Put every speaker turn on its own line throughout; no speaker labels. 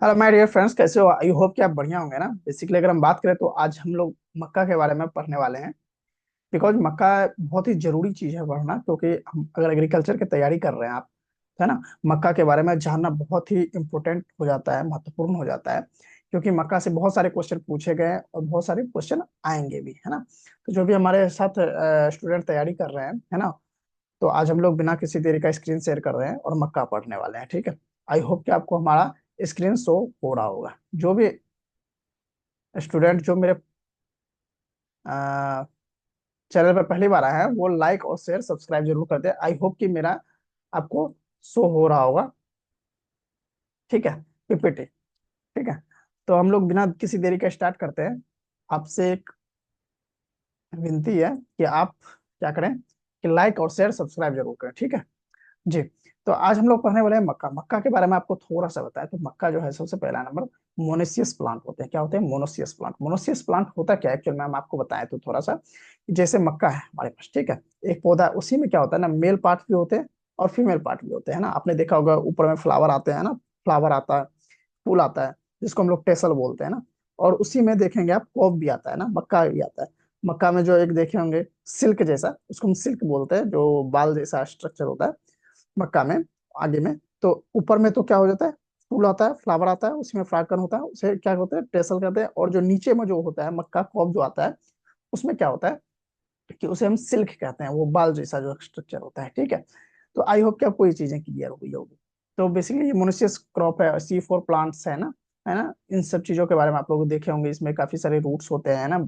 Hello my dear friends, कैसे हो? I hope कि आप बढ़िया होंगे ना। बेसिकली अगर हम बात करें तो आज हम लोग मक्का के बारे में पढ़ने वाले हैं। बिकॉज मक्का बहुत ही जरूरी चीज है पढ़ना, क्योंकि हम अगर एग्रीकल्चर की तैयारी कर रहे हैं आप, है ना, मक्का के बारे में जानना बहुत ही इम्पोर्टेंट हो जाता है, महत्वपूर्ण हो जाता है। क्योंकि मक्का से बहुत सारे क्वेश्चन पूछे गए हैं और बहुत सारे क्वेश्चन आएंगे भी, है ना। तो जो भी हमारे साथ स्टूडेंट तैयारी कर रहे हैं, है ना, तो आज हम लोग बिना किसी देरी का स्क्रीन शेयर कर रहे हैं और मक्का पढ़ने वाले हैं, ठीक है। आई होप कि आपको हमारा स्क्रीन शो हो रहा होगा। जो भी स्टूडेंट जो मेरे चैनल पर पहली बार आए हैं वो लाइक और शेयर सब्सक्राइब जरूर कर दे। आई होप कि मेरा आपको शो हो रहा होगा, ठीक है, पीपीटी। ठीक है, तो हम लोग बिना किसी देरी का स्टार्ट करते हैं। आपसे एक विनती है कि आप क्या करें कि लाइक और शेयर सब्सक्राइब जरूर करें, ठीक है जी। तो आज हम लोग पढ़ने वाले हैं मक्का। मक्का के बारे में आपको थोड़ा सा बताया तो मक्का जो है सबसे पहला नंबर मोनेसियस प्लांट होते हैं। क्या होते हैं? Monoecious plant. मोनोसियस प्लांट होता क्या है एक्चुअल में, हम आपको बताएं तो थोड़ा सा। जैसे मक्का है हमारे पास, ठीक है, एक पौधा है, उसी में क्या होता है ना, मेल पार्ट भी होते हैं और फीमेल पार्ट भी होते हैं ना। आपने देखा होगा ऊपर में फ्लावर आते हैं ना, फ्लावर आता है, फूल आता है, जिसको हम लोग टेसल बोलते हैं ना। और उसी में देखेंगे आप कॉफ भी आता है ना, मक्का भी आता है। मक्का में जो एक देखे होंगे सिल्क जैसा, उसको हम सिल्क बोलते हैं, जो बाल जैसा स्ट्रक्चर होता है मक्का में, आगे में। तो ऊपर में तो क्या हो जाता है, फूल आता है, फ्लावर आता है, उसमें फ्रैगन होता है, उसे क्या होता है, टेसल कहते हैं। और जो नीचे में जो होता है मक्का कॉप जो आता है, उसमें क्या होता है कि उसे हम सिल्क कहते हैं, वो बाल जैसा जो स्ट्रक्चर होता है, ठीक है। तो आई होप कि आपको ये चीजें क्लियर हो गई होगी। तो बेसिकली ये मोनेसियस क्रॉप है, C4 प्लांट्स है ना। इन सब चीजों के बारे में आप लोग देखे होंगे। इसमें काफी सारे रूट्स होते हैं ना,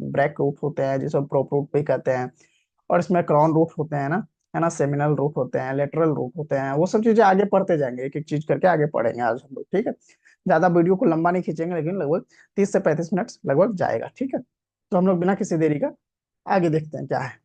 ब्रेक रूट होते हैं जिसे प्रोप रूट भी कहते हैं। और इसमें क्राउन रूट होते हैं ना, है ना, सेमिनल रूट होते हैं, लेटरल रूट होते हैं। वो सब चीजें आगे पढ़ते जाएंगे, एक एक चीज करके आगे पढ़ेंगे आज हम लोग, ठीक है। ज्यादा वीडियो को लंबा नहीं खींचेंगे, लेकिन लगभग 30 से 35 मिनट लगभग जाएगा, ठीक है। तो हम लोग बिना किसी देरी का आगे देखते हैं क्या है।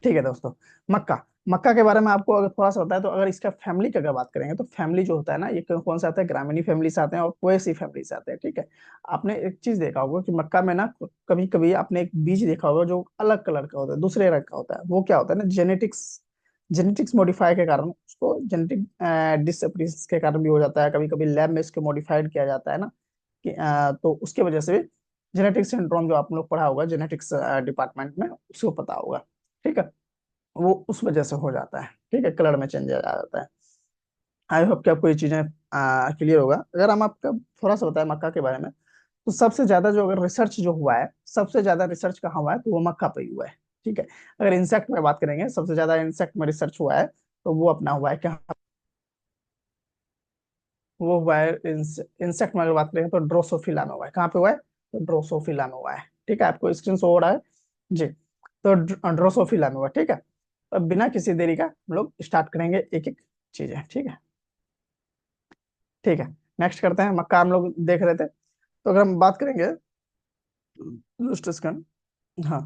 ठीक है दोस्तों, मक्का। मक्का के बारे में आपको अगर थोड़ा सा बताया तो अगर इसका फैमिली की अगर बात करेंगे तो फैमिली जो होता है ना, ये कौन सा आता है, ग्रामीणी फैमिली से आते हैं और पोएसी फैमिली से आते हैं, ठीक है। आपने एक चीज देखा होगा कि मक्का में ना कभी कभी आपने एक बीज देखा होगा जो अलग कलर का होता है, दूसरे रंग का होता है। वो क्या होता है ना, जेनेटिक्स। जेनेटिक्स मॉडिफाई के कारण उसको जेनेटिक डिसअपियरेंस के कारण भी हो जाता है। कभी कभी लैब में इसको मॉडिफाइड किया जाता है ना, कि तो उसके वजह से भी जेनेटिक सिंड्रोम जो आप लोग पढ़ा होगा जेनेटिक्स डिपार्टमेंट में, उसको पता होगा, ठीक है। वो उस वजह से हो जाता है, ठीक है, कलर में चेंज आ जाता है। आई होप कि आपको ये चीजें क्लियर होगा। अगर हम आपका थोड़ा सा बताएं मक्का के बारे में, तो सबसे ज्यादा जो अगर रिसर्च जो हुआ है, सबसे ज्यादा रिसर्च कहाँ हुआ है, तो वो मक्का पे ही हुआ है, ठीक है। अगर इंसेक्ट में बात करेंगे, सबसे ज्यादा इंसेक्ट में रिसर्च हुआ है, तो वो अपना हुआ है क्या, वो हुआ है इंसेक्ट में अगर बात करेंगे तो ड्रोसोफिला में हुआ है। कहाँ पे हुआ है? तो ड्रोसोफिला में हुआ है, ठीक है। आपको स्क्रीन शो हो रहा है जी। तो ड्रोसोफिला में हुआ, ठीक है। अब बिना किसी देरी का हम लोग स्टार्ट करेंगे एक एक चीजें, ठीक है। ठीक है, नेक्स्ट करते हैं। मक्का हम लोग देख रहे थे, तो अगर हम बात करेंगे लुस्ट्रस्कन, हाँ,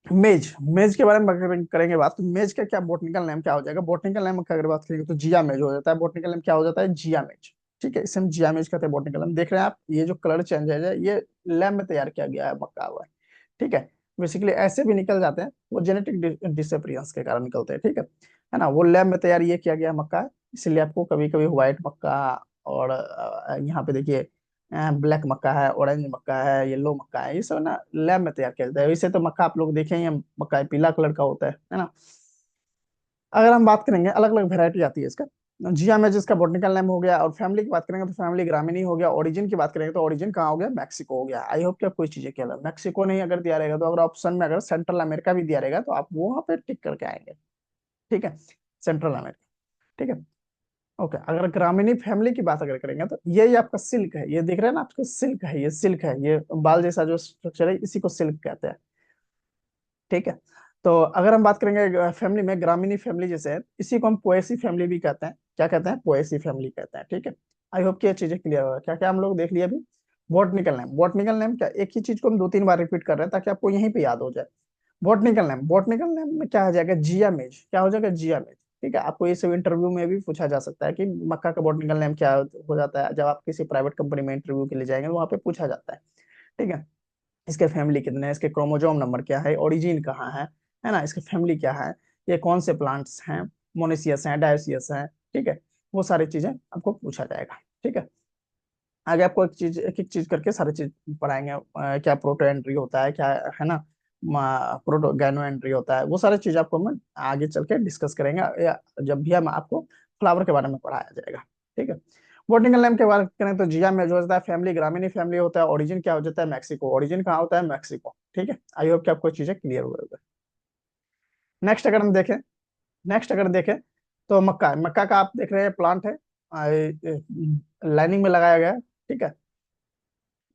मेज। मेज के बारे में अगर करेंगे बात, तो मेज का क्या बोटनिकल नेम क्या हो जाएगा? बोटनिकल नेम का अगर बात करेंगे तो जिया मेज हो जाता है। बोटनिकल नेम क्या हो जाता है? जिया मेज, ठीक है। इसे हम जिया मेज कहते हैं बोटनिकल नेम। देख रहे हैं आप ये जो कलर चेंज है, ये लैब में तैयार किया गया है मक्का हुआ है, ठीक है। बेसिकली ऐसे भी निकल जाते हैं, वो जेनेटिक डिसअपियरेंस के कारण निकलते हैं, ठीक है ना। वो लैब में तैयार ये किया गया है मक्का है, इसलिए आपको कभी कभी व्हाइट मक्का और यहाँ पे देखिए ब्लैक मक्का है, ऑरेंज मक्का है, येलो मक्का है, ये सब ना लैब में तैयार किया जाता है। वैसे तो मक्का आप लोग देखे ही हैं, मक्का पीला कलर का होता है ना। अगर हम बात करेंगे, अलग अलग वेरायटी आती है इसका। जिया में जिसका बॉटनिकल नेम हो गया, और फैमिली की बात करेंगे तो फैमिली ग्रामीणी हो गया। ओरिजिन की बात करेंगे तो ओरिजिन कहाँ हो गया? मैक्सिको हो गया। आई होप कि आप कोई चीजें क्या, मैक्सिको नहीं अगर दिया रहेगा तो, अगर ऑप्शन में अगर सेंट्रल अमेरिका भी दिया रहेगा तो आप वहां पे टिक करके आएंगे, ठीक है, सेंट्रल अमेरिका, ठीक है। ओके, अगर ग्रामीणी फैमिली की बात अगर करेंगे तो ये आपका सिल्क है, ये देख रहे हैं ना आपको, सिल्क है, ये सिल्क है, ये बाल जैसा जो स्ट्रक्चर है, इसी को सिल्क कहते हैं, ठीक है। तो अगर हम बात करेंगे फैमिली में, ग्रामीणी फैमिली जैसे है, इसी को हम पोएसी फैमिली भी कहते हैं। क्या कहते हैं? पोएसी फैमिली कहते हैं, ठीक है। आई होप कि ये चीजें क्लियर हो, क्या क्या हम लोग देख लिया अभी। बॉटनिकल नेम, बॉटनिकल नेम क्या, एक ही चीज को हम दो तीन बार रिपीट कर रहे हैं ताकि आपको यहीं पे याद हो जाए। बॉटनिकल नेम, बॉटनिकल नेम में क्या हो जाएगा? जिया मेज। क्या हो जाएगा? जिया मेज, ठीक है। आपको ये सब इंटरव्यू में भी पूछा जा सकता है कि मक्का का बॉटनिकल नेम क्या हो जाता है, जब आप किसी प्राइवेट कंपनी में इंटरव्यू के लिए जाएंगे तो वहां पे पूछा जाता है, ठीक है। इसके फैमिली कितने हैं, इसके क्रोमोजोम नंबर क्या है, ओरिजिन कहाँ है ना, इसके फैमिली क्या है, ये कौन से प्लांट्स हैं, मोनेसियस हैं, डायोसियस हैं, ठीक है। वो सारी चीजें आपको पूछा जाएगा। ठीक है, आगे आपको एक एक चीज करके सारी चीज पढ़ाएंगे। क्या प्रोटो एंट्री होता है, क्या है ना प्रोटो गैनो एंट्री होता है, वो सारी चीज आपको हम आगे चल के डिस्कस करेंगे, या जब भी हम आपको फ्लावर के बारे में पढ़ाया जाएगा। ठीक है, बोटनिकल नेम के बारे में करें तो जिया में जो होता है फैमिली, ग्रामीणी फैमिली होता है। ओरिजिन क्या हो जाता है, मैक्सिको। ओरिजिन कहाँ होता है, मैक्सिको। ठीक है, आई होप कि आपको चीजें क्लियर हो गई। नेक्स्ट अगर हम देखें, नेक्स्ट अगर देखें तो मक्का है। मक्का का आप देख रहे हैं प्लांट है, लाइनिंग में लगाया गया है। ठीक है,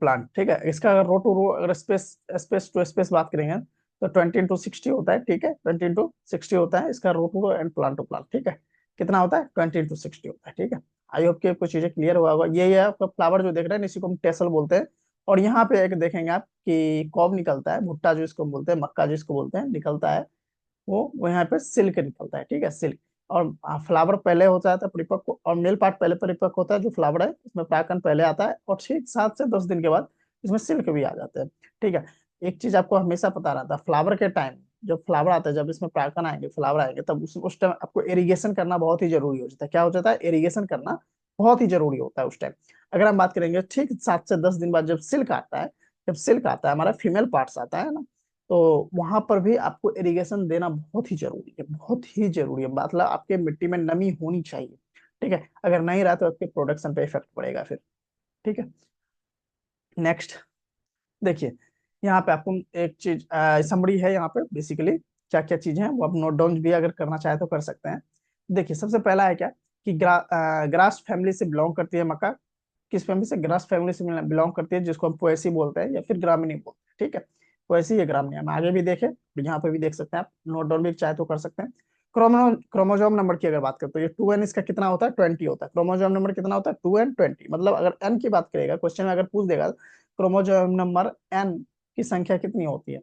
प्लांट। ठीक है, इसका अगर रो टू रो, अगर स्पेस स्पेस टू स्पेस बात करेंगे तो 20x60 होता है। ठीक है, 20x60 होता है इसका row to row and plant to plant. ठीक है, कितना होता है, 20x60 होता है। ठीक है, आई होप कि कुछ चीजें क्लियर हुआ होगा। ये है आपका फ्लावर जो देख रहे हैं, इसी को हम टेसल बोलते हैं। और यहाँ पे एक देखेंगे आप कि कॉब निकलता है, भुट्टा जो इसको बोलते हैं, मक्का जिसको बोलते हैं, निकलता है। वो यहाँ पे सिल्क निकलता है। ठीक है, सिल्क। और फ्लावर पहले होता है तो परिपक्व, और मेल पार्ट पहले परिपक्व होता है। जो फ्लावर है इसमें परागकण पहले आता है, और ठीक 7 से 10 दिन के बाद इसमें सिल्क भी आ जाते हैं। ठीक है, एक चीज आपको हमेशा पता रहता है, फ्लावर के टाइम जब फ्लावर आता है, जब इसमें परागकण आएंगे, फ्लावर आएंगे, तब उस टाइम आपको इरिगेशन करना बहुत ही जरूरी हो जाता है। क्या हो जाता है, इरिगेशन करना बहुत ही जरूरी होता है उस टाइम। अगर हम बात करेंगे ठीक 7 से 10 दिन बाद जब सिल्क आता है, जब सिल्क आता है हमारा फीमेल पार्ट्स आता है ना, तो वहां पर भी आपको इरिगेशन देना बहुत ही जरूरी है, बहुत ही जरूरी है। मतलब आपके मिट्टी में नमी होनी चाहिए। ठीक है, अगर नहीं रहा तो आपके प्रोडक्शन पे इफेक्ट पड़ेगा फिर। ठीक है, नेक्स्ट देखिए, यहाँ पे आपको एक चीज समरी है यहाँ पे बेसिकली क्या क्या चीजें हैं, वो आप नोट डाउन भी अगर करना चाहे तो कर सकते हैं। देखिए, सबसे पहला है क्या कि ग्रास फैमिली से बिलोंग करती है मक्का। किस फैमिली से, ग्रास फैमिली से बिलोंग करती है, जिसको हम पोएसी बोलते हैं या फिर ग्रामीणी बोलते हैं। ठीक है, पोएसी या ग्रामीणी हम आगे भी देखें, यहाँ पे भी देख सकते हैं आप, नोट डाउन भी चाहे तो कर सकते हैं। क्रोमोजोम नंबर की अगर बात करें तो ये 2n, इसका कितना होता है, 20 होता है। क्रोमोजोम नंबर कितना होता है, 2n20। मतलब अगर n की बात करेगा क्वेश्चन में, अगर पूछ देगा क्रोमोजोम नंबर n की संख्या कितनी होती है,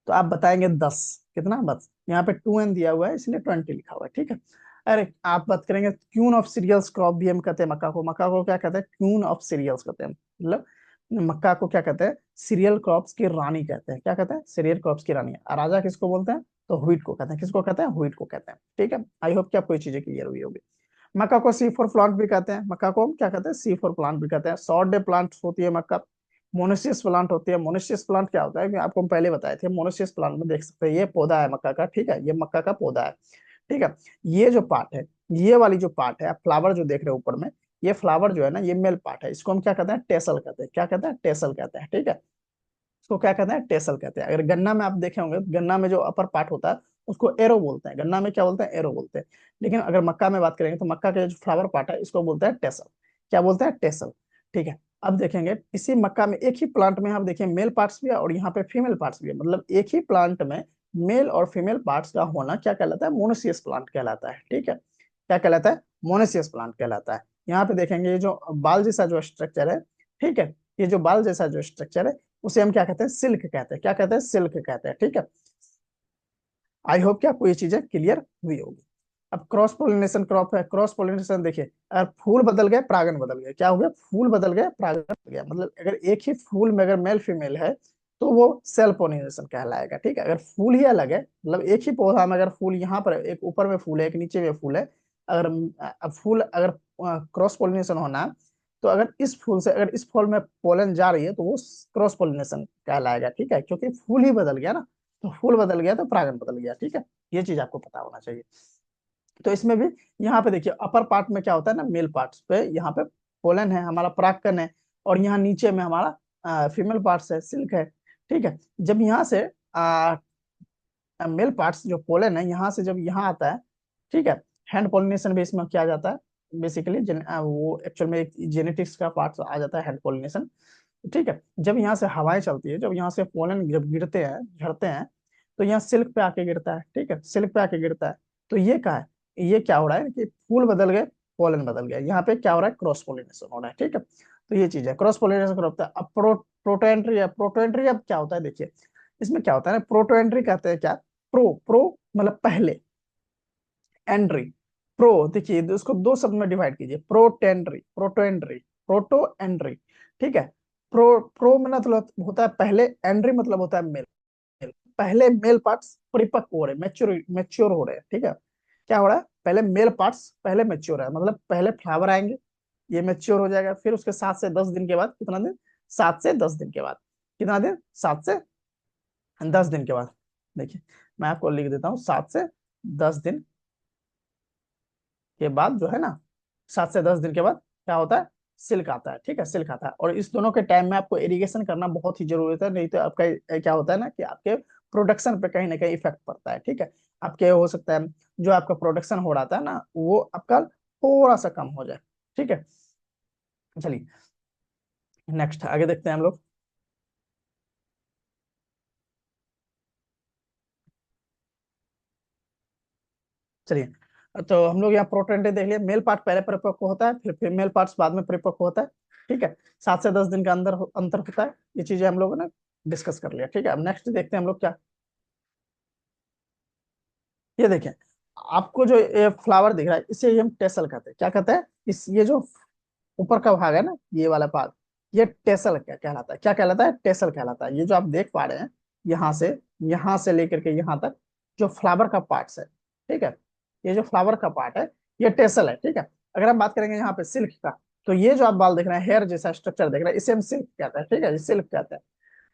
तो आप बताएंगे 10। कितना, बस यहाँ पे 2n दिया हुआ है इसलिए 20 लिखा हुआ है। ठीक है, अरे आप बात करेंगे क्यून ऑफ सीरियल्स क्रॉप भी हम कहते हैं मक्का को। मक्का को क्या कहते हैं, क्यून ऑफ सीरियल्स कहते हैं। मतलब मक्का को क्या कहते हैं, सीरियल क्रॉप्स की रानी कहते हैं। क्या कहते हैं, सीरियल क्रॉप्स की रानी। राजा किसको बोलते हैं, तो व्हीट को कहते हैं। किसको कहते हैं, व्हीट को कहते हैं। ठीक है, आई होप कि आपको ये चीजें क्लियर हुई होगी। मक्का को सी फॉर प्लांट भी कहते हैं। मक्का को हम क्या कहते हैं, सी फॉर प्लांट भी कहते हैं। शॉर्ट डे प्लांट होती है मक्का। मोनेसियस प्लांट होती है। मोनेसियस प्लांट क्या होता है, कि आपको हम पहले बताए थे। मोनेसियस प्लांट में देख सकते हैं, ये पौधा है मक्का का। ठीक है, ये मक्का का पौधा है। ठीक है, ये जो पार्ट है, ये वाली जो पार्ट है, आप फ्लावर जो देख रहे हैं ऊपर में, ये फ्लावर जो है ना, ये मेल पार्ट है। इसको हम क्या कहते हैं, टेसल कहते हैं। क्या कहते हैं, टेसल कहते हैं। ठीक है, इसको क्या कहते हैं, टेसल कहते हैं। अगर गन्ना में आप देखे होंगे, गन्ना में जो अपर पार्ट होता है उसको एरो बोलते हैं। गन्ना में क्या बोलते हैं, एरो बोलते हैं। लेकिन अगर मक्का में बात करेंगे तो मक्का के जो फ्लावर पार्ट है इसको बोलते हैं टेसल। क्या बोलते हैं, टेसल। ठीक है, अब देखेंगे इसी मक्का में एक ही प्लांट में आप देखिए मेल पार्ट्स भी है और यहाँ पे फीमेल पार्ट्स भी है। मतलब एक ही प्लांट में मेल और फीमेल पार्ट्स का होना क्या कहलाता है, मोनोसियस प्लांट कहलाता है। ठीक है, क्या कहलाता है, मोनोसियस प्लांट कहलाता है। यहाँ पे देखेंगे ये जो बाल जैसा जो स्ट्रक्चर है, ठीक है, ये जो बाल जैसा जो स्ट्रक्चर है उसे हम क्या कहते हैं, सिल्क कहते हैं। क्या कहते हैं, सिल्क कहते हैं। ठीक है, आई होप कि आपको ये चीजें क्लियर हुई होगी। अब क्रॉस पोलिनेशन क्रॉप है। क्रॉस पोलिनेशन देखिए, अगर फूल बदल गए परागण बदल गए। क्या हो गया, फूल बदल गए परागण बदल गया। मतलब अगर एक ही फूल में अगर मेल फीमेल है तो वो सेल्फ पोलिनेशन कहलाएगा। ठीक है, अगर फूल ही अलग है, मतलब एक ही पौधा में अगर फूल यहाँ पर है, एक ऊपर में फूल है, एक नीचे में फूल है, अगर फूल अगर क्रॉस पोलिनेशन होना है, तो अगर इस फूल से अगर इस फूल में पोलन जा रही है तो वो क्रॉस पोलिनेशन कहलाएगा। ठीक है, क्योंकि फूल ही बदल गया ना, तो फूल बदल गया तो परागण बदल गया। ठीक है, ये चीज आपको पता होना चाहिए। तो इसमें भी यहाँ पे देखिए, अपर पार्ट में क्या होता है ना, मेल पार्ट्स पे यहाँ पे पोलन है, हमारा परागकण है। और यहाँ नीचे में हमारा फीमेल पार्ट्स है, सिल्क है। ठीक है, जब यहाँ से मेल पार्ट्स जो पोलन है यहाँ से जब यहाँ आता है, ठीक है, हैंड पोलिनेशन भी इसमें किया जाता है। बेसिकली वो एक्चुअल में एक जेनेटिक्स का पार्ट आ जाता है हैंड पोलिनेशन। ठीक है, जब यहाँ से हवाएं चलती है, जब यहाँ से पोलन जब गिरते हैं, झड़ते हैं, तो यहाँ सिल्क पे आके गिरता है। ठीक है, सिल्क पे आके गिरता है। तो ये क्या है, ये क्या हो रहा है कि फूल बदल गए, पोलन बदल गया। यहाँ पे क्या हो रहा है, क्रॉस पोलिनेशन हो रहा है। ठीक है, तो ये चीज है, क्रॉस पोलिनेशन होता है। अब प्रोटोएंट्री है। प्रोटोएंट्री अब क्या होता है, देखिए इसमें क्या होता है ना, प्रोटोएंट्री कहते हैं क्या, प्रो प्रो मतलब पहले, एंट्री, प्रो देखिए उसको दो शब्द में डिवाइड कीजिए, प्रोटेंट्री, प्रोटोएंट्री, प्रोटो एंट्री। ठीक है, प्रो मतलब होता है पहले, एंट्री मतलब होता है मेल। पहले मेल पार्ट्स परिपक्व हो रहे, मैच्योर मैच्योर हो रहे हैं। ठीक है, क्या हो रहा है, पहले मेल पार्ट्स पहले मेच्योर है, मतलब पहले फ्लावर आएंगे, ये मेच्योर हो जाएगा, फिर उसके 7 से 10 दिन के बाद, कितना दिन, 7 से 10 दिन के बाद, कितना दिन, 7 से 10 दिन के बाद। देखिए मैं आपको लिख देता हूँ, 7 से 10 दिन के बाद जो है ना, 7 से 10 दिन के बाद क्या होता है, सिल्क आता है, ठीक है, सिल्क आता है। और इस दोनों के टाइम में आपको इरिगेशन करना बहुत ही जरूरी होता है, नहीं तो आपका क्या होता है ना कि आपके प्रोडक्शन पे कहीं ना कहीं इफेक्ट पड़ता है, ठीक है। आपके हो सकता है जो आपका प्रोडक्शन हो रहा था ना वो आपका थोड़ा सा कम हो जाए, ठीक है। चलिए नेक्स्ट आगे देखते हैं हम लोग। चलिए, तो हम लोग यहाँ प्रोटोन्टे देख लिया, मेल पार्ट पहले परिपक्व होता है, फिर फीमेल पार्ट्स बाद में परिपक्व होता है, ठीक है। 7 से 10 दिन का अंतर होता है, ये चीजें हम लोगों ने डिस्कस कर लिया, ठीक है। अब नेक्स्ट देखते हैं हम लोग क्या, ये देखें, आपको जो ये फ्लावर दिख रहा है इसे ही हम टेसल कहते हैं, क्या कहते हैं, इस ये जो ऊपर का भाग है ना, ये वाला भाग, ये टेसल क्या कहलाता है, क्या कहलाता है, टेसल कहलाता है। ये जो आप देख पा रहे हैं, यहाँ से लेकर के यहाँ तक जो फ्लावर का पार्ट्स है, ठीक है, ये जो फ्लावर का पार्ट है ये टेसल है, ठीक है। अगर हम बात करेंगे यहाँ पे सिल्क का, तो ये जो आप बाल देख रहे हैं, हेयर जैसा स्ट्रक्चर देख रहे हैं, इसे हम सिल्क कहते हैं, ठीक है, ये सिल्क कहते हैं।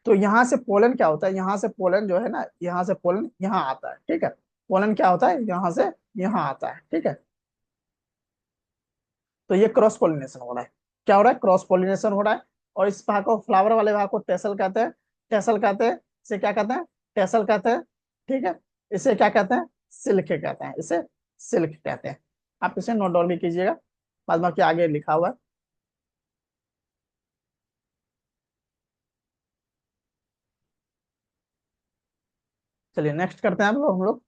तो यहाँ से पोलन क्या होता है, यहाँ से पोलन जो है ना, यहाँ से पोलन यहाँ आता है, ठीक है। पोलन क्या होता है, यहाँ से यहाँ आता है, ठीक है। तो ये क्रॉस पोलिनेशन हो रहा है, क्या हो रहा है, क्रॉस पोलिनेशन हो रहा है। और इस भाग को, फ्लावर वाले भाग को टेसल कहते हैं, टेसल कहते हैं, इसे क्या कहते हैं, टेसल कहते हैं, ठीक है। इसे क्या कहते हैं, सिल्क कहते हैं, इसे सिल्क कहते हैं। आप इसे नोट डाउन भी कीजिएगा, बाद बाकी आगे लिखा हुआ है। चलिए नेक्स्ट करते हैं हम लोग।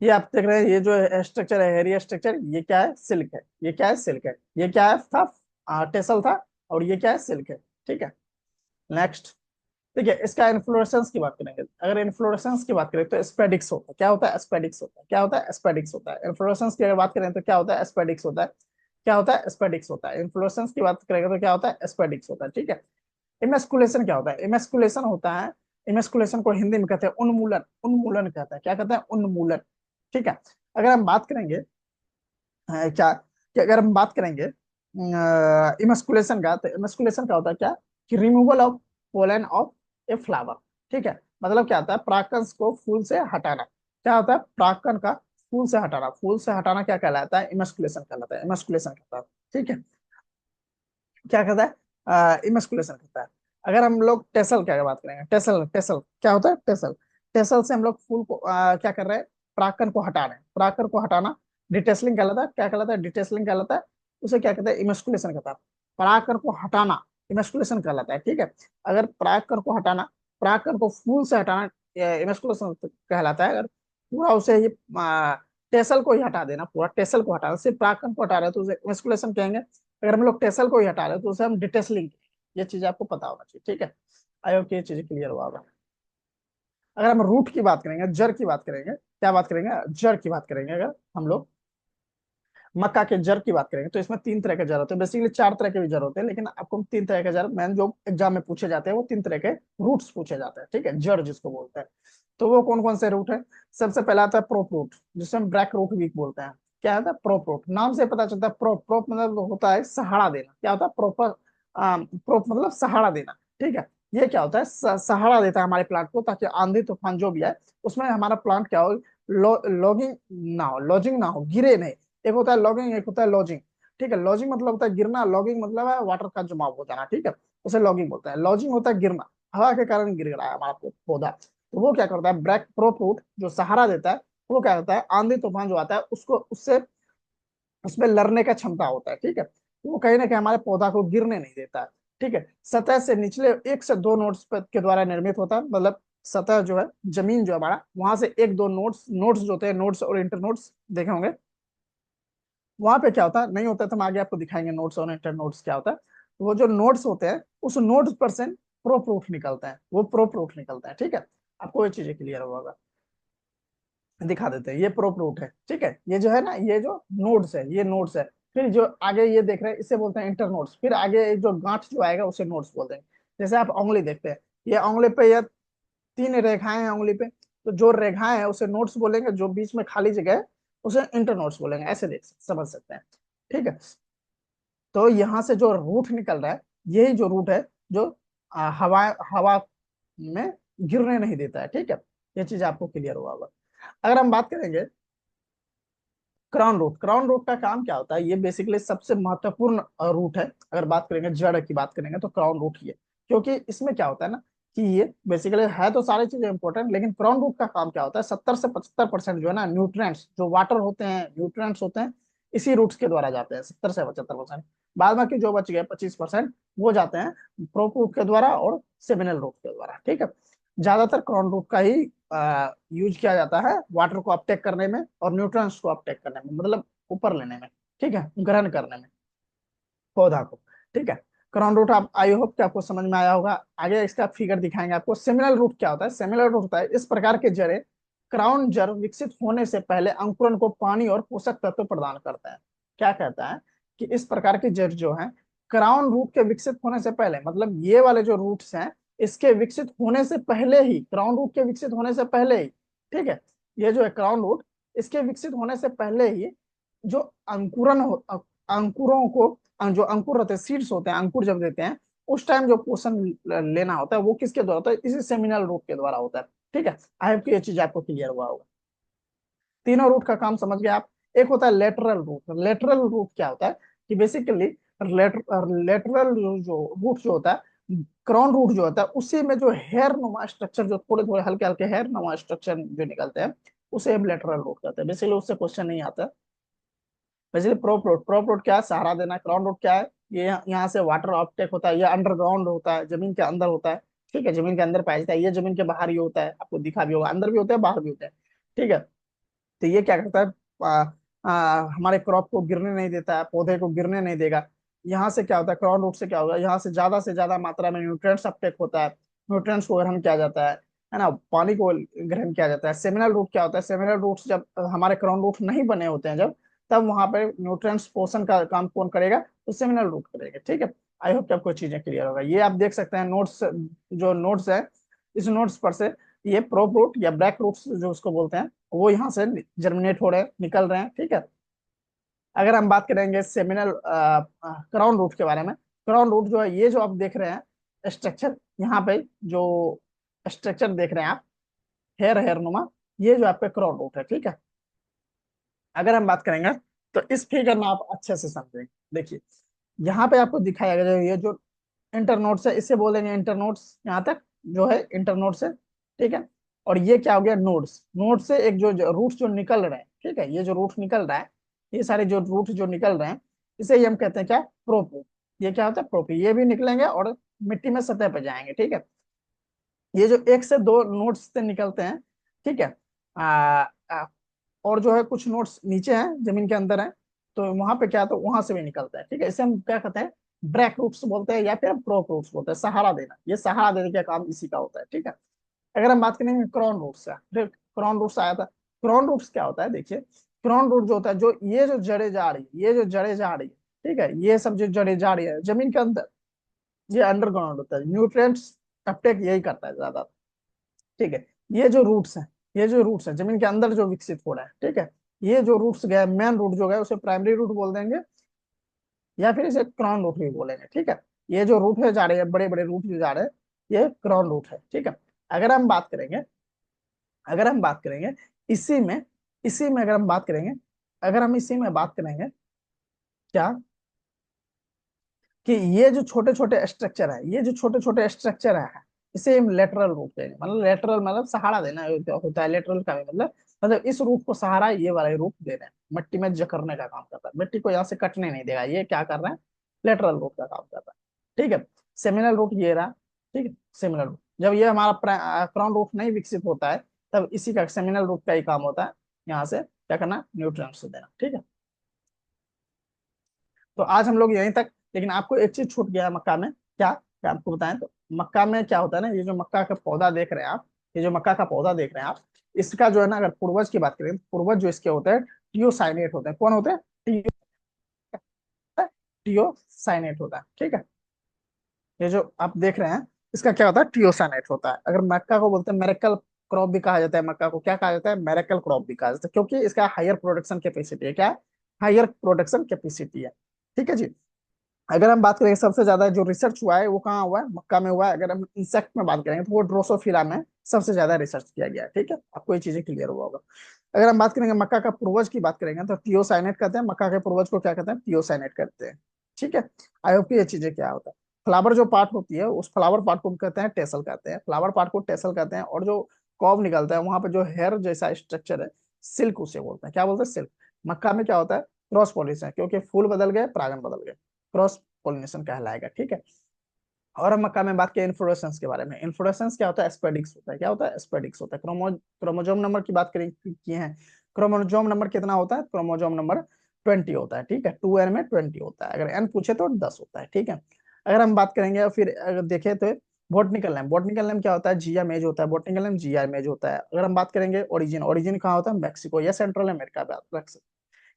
ये आप देख रहे हैं, ये जो स्ट्रक्चर है, हेरिया स्ट्रक्चर, ये क्या है, सिल्क है, ये क्या है, सिल्क है, ये क्या है था, टेसल था, और ये क्या है, सिल्क है, ठीक है। नेक्स्ट देखिए, इसका इन्फ्लोरेसेंस की बात करेंगे, अगर इन्फ्लोरेसेंस की बात करें तो स्पेडिक्स होता है, क्या होता है, स्पेडिक्स होता है, क्या होता है, स्पेडिक्स होता है। इन्फ्लोरेसेंस की अगर बात करें तो क्या होता है, स्पेडिक्स होता है, क्या होता है, स्पेडिक्स होता है। इन्फ्लोरेसेंस की बात करेंगे तो क्या होता है, स्पेडिक्स होता है, ठीक है। इमेस्कुलेशन क्या होता है, इमेस्कुलेशन होता है, इमेस्कुलेशन को हिंदी में कहते हैं उन्मूलन, उन्मूलन कहता है, क्या कहते हैं, उन्मूलन, ठीक है। अगर हम बात करेंगे क्या, कि अगर हम बात करेंगे इमेस्कुलेशन का, तो इमेस्कुलेशन का होता है क्या, कि removal of pollen of a flower, ठीक है। मतलब क्या होता है, परागकण को फूल से हटाना, क्या होता है, परागकण का फूल से हटाना, फूल से हटाना क्या कहलाता है, इमेस्कुलेशन कहलाता है, इमेस्कुलेशन कहता है, ठीक है। क्या कहता है, इमेस्कुलेशन कहता है। अगर हम लोग टेसल क्या बात करेंगे, टेसल, टेसल क्या होता है, टेसल, टेसल से हम लोग फूल को क्या कर रहे हैं, परागकण को हटा रहे हैं, परागकण को हटाना डिटेसलिंग कहलाता है, क्या कहलाता है, डिटेसलिंग कहलाता है। उसे क्या कहते हैं, इमेस्कुलेशन कहता है। परागकण को हटाना इमेस्कुलेशन कहलाता है, ठीक है। अगर परागकण को हटाना, परागकण को फूल से हटाना इमेस्कुलेशन कहलाता है। अगर पूरा उसे ये टेसल को ही हटा देना, पूरा टेसल को हटाना, सिर्फ परागकण को हटा रहे हैं तो उसे इमेस्कुलेशन कहेंगे। अगर हम लोग टेसल को ही हटा रहे हैं तो उसे हम डिटेसलिंग, ये चीज आपको पता होना चाहिए, ठीक है। आई होप कि ये चीज क्लियर हुआ होगा। अगर हम रूट की बात करेंगे, जड़ की बात करेंगे, क्या बात करेंगे, जड़ की बात करेंगे, अगर हम लोग मक्का के जड़ की बात करेंगे तो इसमें 3 तरह के जड़ होते हैं, बेसिकली 4 तरह के भी जड़ होते हैं, लेकिन आपको 3 तरह के जड़ मैंने जो एग्जाम में पूछे जाते हैं वो 3 तरह के रूट्स पूछे जाते हैं, ठीक है, जड़ जिसको बोलते हैं। तो वो कौन कौन से रूट है, सबसे पहला आता है प्रोप रूट, जिसे हम ब्रैक रूट भी बोलते हैं। क्या होता है, प्रोप रूट, नाम से पता चलता है, प्रोप, प्रोप मतलब होता है सहारा देना, क्या होता है, प्रोपर, प्रोप मतलब सहारा देना, ठीक है। ये क्या होता है, सहारा देता है हमारे प्लांट को, ताकि आंधी तूफान जो भी है उसमें हमारा प्लांट क्या हो, लॉगिंग ना हो, लॉजिंग ना हो, गिरे नहीं। एक होता है लॉगिंग, एक होता है लॉजिंग, ठीक है। लॉजिंग मतलब होता है गिरना, लॉगिंग मतलब है वाटर का जमाव हो जाना, ठीक है, उसे लॉगिंग बोलता है। लॉजिंग होता है गिरना, हवा के कारण गिर रहा है हमारा पौधा, तो वो क्या करता है, ब्रैक प्रो फ्रूट जो सहारा देता है, वो क्या करता है, आंधी तूफान जो आता है उसको उससे उसमें लड़ने का क्षमता होता है, ठीक है। तो वो कहीं ना कहीं हमारे पौधा को गिरने नहीं देता है, ठीक है। सतह से निचले 1 से 2 नोड्स के द्वारा निर्मित होता है, मतलब सतह जो है, जमीन जो है हमारा, वहां से 1 2 नोड्स, नोड्स जो होते हैं, नोड्स और इंटर नोड्स देखे होंगे, वहां पे क्या होता है, नहीं होता है तो हम आगे आपको दिखाएंगे नोट्स और इंटर नोट्स क्या होता है। तो वो जो नोट्स होते हैं उस नोट्स पर से प्रो प्रूफ निकलता है, वो प्रो प्रूफ निकलता है, ठीक है। आपको ये चीजें क्लियर होगा, दिखा देते हैं, ये प्रो प्रूफ है, ठीक है। ये जो है ना, ये जो नोड्स है, ये नोड्स है। फिर जो आगे ये देख रहे हैं इसे बोलते हैं इंटर नोड्स, फिर आगे जो गांठ जो आएगा उसे नोड्स बोलते हैं। जैसे आप उंगली देखते हैं, ये उंगली पे ये 3 रेखाएं हैं उंगली पे, तो जो रेखाएं है उसे नोड्स बोलेंगे, जो बीच में खाली जगह है उसे इंटरनोड्स बोलेंगे। ऐसे समझ सकते हैं। ठीक है। तो यहाँ से जो रूट निकल रहा है, यही जो रूट है जो हवा हवा में गिरने नहीं देता है। ठीक है, ये चीज आपको क्लियर हुआ होगा। अगर हम बात करेंगे क्राउन रूट, क्राउन रूट का काम क्या होता है, ये बेसिकली सबसे महत्वपूर्ण रूट है। अगर बात करेंगे जड़ की बात करेंगे तो क्राउन रूट ही है। क्योंकि इसमें क्या होता है ना, कि ये बेसिकली है तो सारी चीजें इंपॉर्टेंट, लेकिन क्राउन रूट का काम क्या होता है, 70 से 75% जो है ना न्यूट्रिएंट्स, जो वाटर होते हैं, न्यूट्रिएंट्स होते हैं, इसी रूट्स के द्वारा जाते हैं। 70 से 75%। बाद बाकी जो बच गए 25% वो जाते हैं प्रोप रूट के द्वारा और सेमिनल रूट के द्वारा। ठीक है। ज्यादातर क्राउन रूट का ही यूज किया जाता है वाटर को अपटेक करने में और न्यूट्रिएंट्स को अपटेक करने में, मतलब ऊपर लेने में। ठीक है, ग्रहण करने में पौधा को। ठीक है। क्राउन रूट आप, आई होप कि आपको समझ में आया होगा। आगे इसका फिगर दिखाएंगे आपको। सेमिनल रूट क्या होता है, सेमिनल रूट होता है इस प्रकार के जड़े, क्राउन जड़ विकसित होने से पहले अंकुरन को पानी और पोषक तत्व प्रदान करता है। क्या कहता है कि इस प्रकार की जड़ जो है क्राउन रूट के विकसित होने से पहले, मतलब ये वाले जो रूट्स हैं इसके विकसित होने से पहले ही, क्राउन रूट के विकसित होने से पहले ही, ठीक है, ये जो है क्राउन रूट, इसके विकसित होने से पहले ही जो अंकुरन हो, अंकुरों को, जो अंकुर रहते हैं, सीड्स होते हैं, अंकुर जब देते हैं उस टाइम जो पोषण लेना होता है वो किसके द्वारा होता है, इसी सेमिनल रूट के द्वारा होता है। ठीक है, आई होप कि ये चीज आपको क्लियर हुआ होगा। तीनों रूट का काम समझ गए आप। एक होता है लेटरल रूट। लेटरल रूट क्या होता है कि बेसिकली लेटरल जो रूट जो होता है, क्राउन रूट जो होता है उसी में जो हेयर नुमा स्ट्रक्चर, जो थोड़े थोड़े हल्के हल्के हेयर नुमा स्ट्रक्चर जो निकलते हैं उसे हम लेटरल रूट कहते हैं। बेसिकली उससे क्वेश्चन नहीं आता। Basically prop root, prop root क्या है, सहारा देना। क्राउन रूट क्या है, ये यहाँ से वाटर ऑप्टेक होता है, ये अंडरग्राउंड होता है, जमीन के अंदर होता है। ठीक है, जमीन के अंदर पाया जाता है, ये जमीन के बाहर ही होता है, आपको दिखा भी होगा, अंदर भी होता है बाहर भी होता है। ठीक है। तो ये क्या करता है, हमारे क्रॉप को गिरने नहीं देता है, पौधे को गिरने नहीं देगा। यहाँ से क्या होता है, क्राउन रूट से क्या होगा, यहाँ से ज्यादा मात्रा में न्यूट्रिएंट्स अपटेक होता है, न्यूट्रिएंट्स को ग्रहण किया जाता है ना, पानी को ग्रहण किया जाता है। सेमिनल रूट क्या होता है, सेमिनल रूट जब हमारे क्राउन रूट नहीं बने होते हैं जब, तब वहां पे न्यूट्रिएंट्स पोषण का काम कौन करेगा, तो सेमिनल रूट करेगा। ठीक है, आई होप कि आपको चीजें क्लियर होगा। ये आप देख सकते हैं नोट्स, जो नोट्स है, इस नोट्स पर से ये प्रोप रूट या ब्लैक रूट जो उसको बोलते हैं वो यहाँ से जर्मिनेट हो रहे हैं, निकल रहे हैं। ठीक है। अगर हम बात करेंगे सेमिनल क्राउन रूट के बारे में, क्राउन रूट जो है, ये जो आप देख रहे हैं स्ट्रक्चर, यहाँ पे जो स्ट्रक्चर देख रहे हैं आप, हेयर हेयर नुमा, ये जो आपका क्राउन रूट है। ठीक है। अगर हम बात करेंगे तो इस फिगर में आप अच्छे से समझेंगे। देखिए यहाँ पे आपको दिखाया गया, ये जो इंटरनोड्स है इसे बोलेंगे इंटरनोड्स, यहाँ तक जो है इंटरनोड्स है। ठीक है। और ये क्या हो गया, नोड्स। नोड से एक जो रूट जो निकल रहे हैं, ठीक है, ये जो रूट निकल रहा है, ये सारे जो रूट जो निकल रहे हैं, इसे ही हम कहते हैं क्या, प्रोप। ये क्या होता है, प्रोप। ये भी निकलेंगे और मिट्टी में सतह पर जाएंगे। ठीक है। ये जो एक से दो नोड्स से निकलते हैं, ठीक है, और जो है कुछ नोट्स नीचे हैं, जमीन के अंदर हैं, तो वहां पे क्या है, तो वहां से भी निकलता है। ठीक है, इसे हम क्या कहते हैं, ब्रैक रूट्स बोलते हैं या फिर हम प्रोप रूट्स बोलते हैं। सहारा देना, ये सहारा देने का काम इसी का होता है। ठीक है। अगर हम बात करेंगे क्रॉन रूट्स का, फिर क्रॉन रूट्स आया था। क्रॉन रूट्स क्या होता है, देखिए क्रॉन रूट जो होता है, जो ये जो जड़े जा रही है, ये जो जड़े जा रही है, ठीक है, ये सब जो जड़े जा रही है जमीन के अंदर, ये अंडरग्राउंड होता है, न्यूट्रिएंट्स अपटेक यही करता है ज्यादा। ठीक है। ये जो रूट्स हैं, ये जो रूट्स हैं जमीन के अंदर जो विकसित हो रहा है, ठीक है, ये जो रूट्स गए, मेन रूट जो गए उसे प्राइमरी रूट बोल देंगे या फिर इसे क्रॉन रूट भी बोलेंगे। ठीक है। ये जो रूट है जा रहे हैं, बड़े बड़े रूट जो जा रहे हैं, ये क्रॉन रूट है। ठीक है। अगर हम बात करेंगे, अगर हम बात करेंगे इसी में, इसी में अगर हम बात करेंगे, अगर हम इसी में बात करेंगे क्या, कि ये जो छोटे छोटे स्ट्रक्चर है, ये जो छोटे छोटे स्ट्रक्चर है, इसे हम लेटरल रूट कहेंगे। मतलब लेटरल मतलब सहारा देना होता है, लेटरल का भी मतलब इस रूट को सहारा ये वाला रूट दे रहे हैं, मिट्टी में जकड़ने का काम करता है, मिट्टी को यहाँ से कटने नहीं देगा, ये क्या कर रहे हैं, लेटरल रूट का काम कर रहा है। ठीक है। सेमिनल रूट ये रहा। ठीक है, सेमिनल रूट जब ये हमारा क्राउन रूट नहीं विकसित होता है, तब इसी का सेमिनल रूट का ही काम होता है, यहाँ से क्या करना, न्यूट्रिएंट्स देना। ठीक है। तो आज हम लोग यहीं तक, लेकिन आपको एक चीज छूट गया है मक्का में, क्या आपको बताएं तो, मक्का में क्या होता है ना, ये जो मक्का का पौधा देख रहे हैं आप, ये जो मक्का का पौधा देख रहे हैं आप, इसका जो है ना, अगर पूर्वज की बात करें, पूर्वज जो इसके होते हैं टियोसाइनेट होते हैं। कौन होते हैं, टियोसाइनेट होता है। ठीक है। ये जो आप देख रहे हैं इसका क्या होता है, टियोसानेट होता है। अगर मक्का को बोलते हैं मेरेकल क्रॉप भी कहा जाता है, मक्का को क्या कहा जाता है, मेरेकल क्रॉप भी कहा जाता है, क्योंकि इसका हायर प्रोडक्शन कैपेसिटी है। क्या है, हायर प्रोडक्शन कैपेसिटी है। ठीक है जी। अगर हम बात करेंगे सबसे ज्यादा जो रिसर्च हुआ है वो कहाँ हुआ है, मक्का में हुआ है। अगर हम इंसेक्ट में बात करेंगे तो वो ड्रोसोफिला में सबसे ज्यादा रिसर्च किया गया है। ठीक है, आपको ये चीजें क्लियर हुआ होगा। अगर हम बात करेंगे मक्का का पूर्वज की बात करेंगे तो टियोसाइनेट कहते हैं, मक्का के पूर्वज को क्या कहते हैं, टियोसाइनेट कहते हैं। ठीक है, आई होप कि ये चीजें क्या होता है। फ्लावर जो पार्ट होती है उस फ्लावर पार्ट को कहते हैं टेसल कहते हैं, फ्लावर पार्ट को टेसल कहते हैं। और जो कॉब निकलता है वहां पे जो हेयर जैसा स्ट्रक्चर है, सिल्क उसे बोलते हैं। क्या बोलते हैं, सिल्क। मक्का में क्या होता है, क्रॉस पॉलिनेशन, क्योंकि फूल बदल गए परागन बदल गए, क्रॉस पॉलिनेशन कहलाएगा। ठीक है। और हम मक्का में बात करें इन्फ्लोरेसेंस के बारे में। इन्फ्लोरेसेंस क्या होता है, स्पेडिक्स होता है। क्या होता है, स्पेडिक्स होता है। क्रोमोजोम नंबर की बात करें किए हैं, क्रोमोजोम नंबर कितना होता है, क्रोमोजोम नंबर 20 होता है। ठीक है, 2n में 20 होता है, अगर n पूछे तो 10 होता है। ठीक है। अगर हम बात करेंगे फिर अगर देखें तो बॉटनिकल नेम, बॉटनिकल नेम क्या होता है, जिया मेज होता है। बॉटनिकल नेम जिया मेज होता है। अगर हम बात करेंगे ओरिजिन, ओरिजिन कहाँ होता है, मैक्सिको या सेंट्रल अमेरिका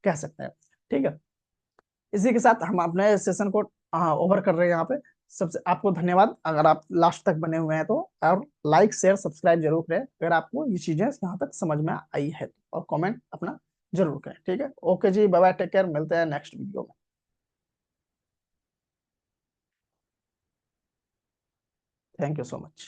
कह सकते हैं। ठीक है। इसी के साथ हम अपने सेशन को ओवर कर रहे हैं यहाँ पे। सबसे आपको धन्यवाद अगर आप लास्ट तक बने हुए हैं तो। और लाइक शेयर सब्सक्राइब जरूर करें अगर आपको ये चीजें यहाँ तक समझ में आई है तो। और कमेंट अपना जरूर करें। ठीक है, ओके जी, बाय बाय, टेक केयर, मिलते हैं नेक्स्ट वीडियो में। Thank you so much.